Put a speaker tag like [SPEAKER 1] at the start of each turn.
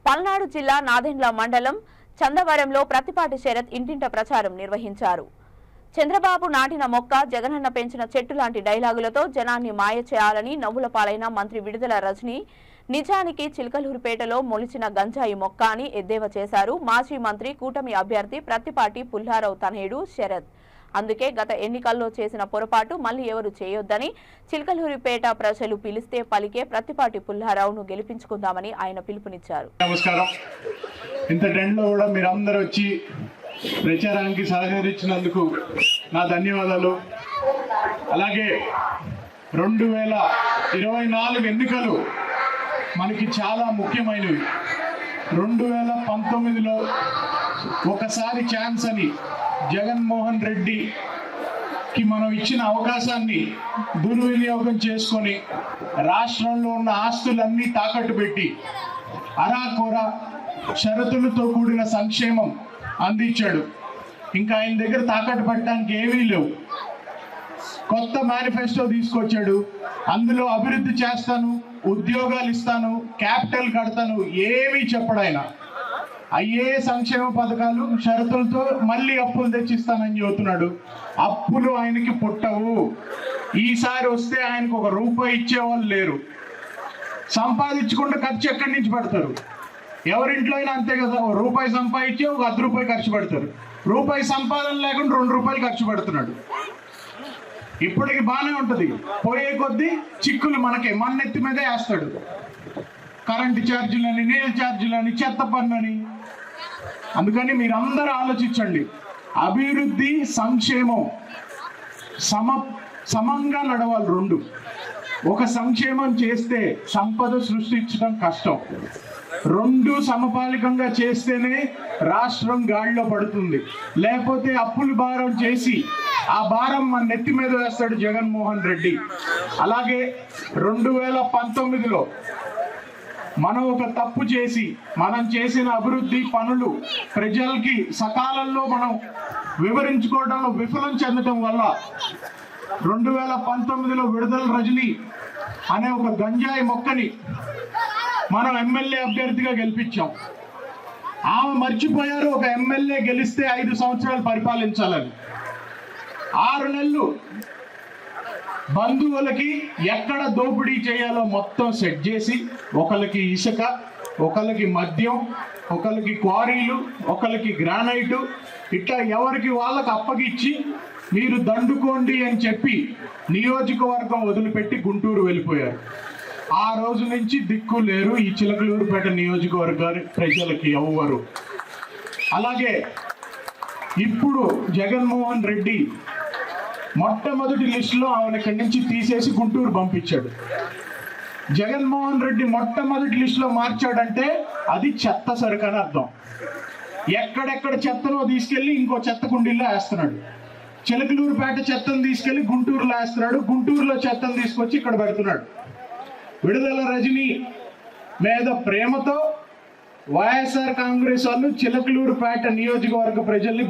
[SPEAKER 1] పల్నాడు జిల్లా నాదెండ్ల మండలం చందవరంలో ప్రతిపాటి శరత్ ఇంటింట ప్రచారం నిర్వహించారు. చంద్రబాబు నాటిన మొక్క జగనన్న పెంచిన చెట్టు లాంటి డైలాగులతో జనాన్ని మాయ చేయాలని నవ్వుల పాలైన మంత్రి విడుదల రజని నిజానికి చిలకలూరుపేటలో మొలిచిన గంజాయి మొక్క అని ఎద్దేవా చేశారు. మాజీ మంత్రి కూటమి అభ్యర్థి ప్రతిపాటి పుల్లారావు తనయుడు శరత్. అందుకే గత ఎన్నికల్లో చేసిన పొరపాటు మళ్లీ ఎవరు చేయొద్దని చిలకలూరిపేట ప్రజలు పిలిస్తే పలికే ప్రతిపాటి పుల్లారావును గెలిపించుకుందామని ఆయన పిలుపునిచ్చారు.
[SPEAKER 2] నమస్కారం. ఇంత ట్రెండ్లో కూడా మీరందరూ వచ్చి ప్రచారానికి సహకరించినందుకు నా ధన్యవాదాలు. అలాగే 2024 ఎన్నికలు మనకి చాలా ముఖ్యమైనవి. 2019లో ఒకసారి ఛాన్స్ అని జగన్మోహన్ రెడ్డికి మనం ఇచ్చిన అవకాశాన్ని దుర్వినియోగం చేసుకొని రాష్ట్రంలో ఉన్న ఆస్తులన్నీ తాకట్టు పెట్టి అరాకొర షరతులతో కూడిన సంక్షేమం అందించాడు. ఇంకా ఆయన దగ్గర తాకట్టు పెట్టడానికి ఏమీ లేవు. కొత్త మేనిఫెస్టో తీసుకొచ్చాడు. అందులో అభివృద్ధి చేస్తాను, ఉద్యోగాలు ఇస్తాను, క్యాపిటల్ కడతాను ఏమీ చెప్పడు ఆయన. అయ్యే సంక్షేమ పథకాలు షరతులతో మళ్ళీ అప్పులు తెచ్చిస్తానని చెబుతున్నాడు. అప్పులు ఆయనకి పుట్టవు. ఈసారి వస్తే ఆయనకు ₹1 ఇచ్చేవాళ్ళు లేరు. సంపాదించుకుంటే ఖర్చు ఎక్కడి నుంచి పెడతారు? ఎవరింట్లో అయినా అంతే కదా. ₹1 సంపాదించి ₹10 ఖర్చు పెడతారు. ₹1 సంపాదన లేకుండా ₹2 ఖర్చు పెడుతున్నాడు. ఇప్పటికి బాగానే ఉంటుంది. పోయే కొద్దీ చిక్కులు మన నెత్తి మీదే వేస్తాడు. కరెంటు ఛార్జీలని, నీళ్ళ ఛార్జీలని, చెత్త పన్నుని. అందుకని మీరందరూ ఆలోచించండి. అభివృద్ధి సంక్షేమం సమంగా నడవాలి. రెండు. ఒక సంక్షేమం చేస్తే సంపద సృష్టించడం కష్టం. రెండు సమపాలికంగా చేస్తేనే రాష్ట్రం గాడిలో పడుతుంది. లేకపోతే అప్పులు భారం చేసి ఆ భారం మన నెత్తి మీద వేస్తాడు జగన్మోహన్ రెడ్డి. అలాగే 2019లో మనం ఒక తప్పు చేసి మనం చేసిన అభివృద్ధి పనులు ప్రజలకి సకాలంలో మనం వివరించుకోవడంలో విఫలం చెందడం వల్ల 2019లో విడుదల రజని అనే ఒక గంజాయి మొక్కని మనం ఎమ్మెల్యే అభ్యర్థిగా గెలిపించాం. ఆమె మర్చిపోయారు ఒక ఎమ్మెల్యే గెలిస్తే 5 సంవత్సరాలు పరిపాలించాలని. 6 నెలలు బంధువులకి ఎక్కడ దోపిడీ చేయాలో మొత్తం సెట్ చేసి, ఒకరికి ఇసుక, ఒకరికి మద్యం, ఒకరికి క్వారీలు, ఒకరికి గ్రానైటు, ఇట్లా ఎవరికి వాళ్ళకి అప్పగిచ్చి మీరు దండుకోండి అని చెప్పి నియోజకవర్గం వదిలిపెట్టి గుంటూరు వెళ్ళిపోయారు. ఆ రోజు నుంచి దిక్కు లేరు ఈ చిలకలూరుపేట నియోజకవర్గాన్ని ప్రజలకి ఎవ్వరు. అలాగే ఇప్పుడు జగన్మోహన్ రెడ్డి మొట్టమొదటి లిస్టులో ఆమెను ఇక్కడి నుంచి తీసేసి గుంటూరు పంపించాడు. జగన్మోహన్ రెడ్డి మొట్టమొదటి లిస్టులో మార్చాడంటే అది చెత్త సరుకు అని అర్థం. ఎక్కడెక్కడ చెత్తనో తీసుకెళ్లి ఇంకో చెత్త కుండీల్లో వేస్తున్నాడు. చిలకలూరుపేట చెత్తను తీసుకెళ్లి గుంటూరులో వేస్తున్నాడు. గుంటూరులో చెత్తను తీసుకొచ్చి ఇక్కడ పెడుతున్నాడు. విడుదల రజని మీద ప్రేమతో వైఎస్ఆర్ కాంగ్రెస్ వాళ్ళు చిలకలూరుపేట నియోజకవర్గ ప్రజల్ని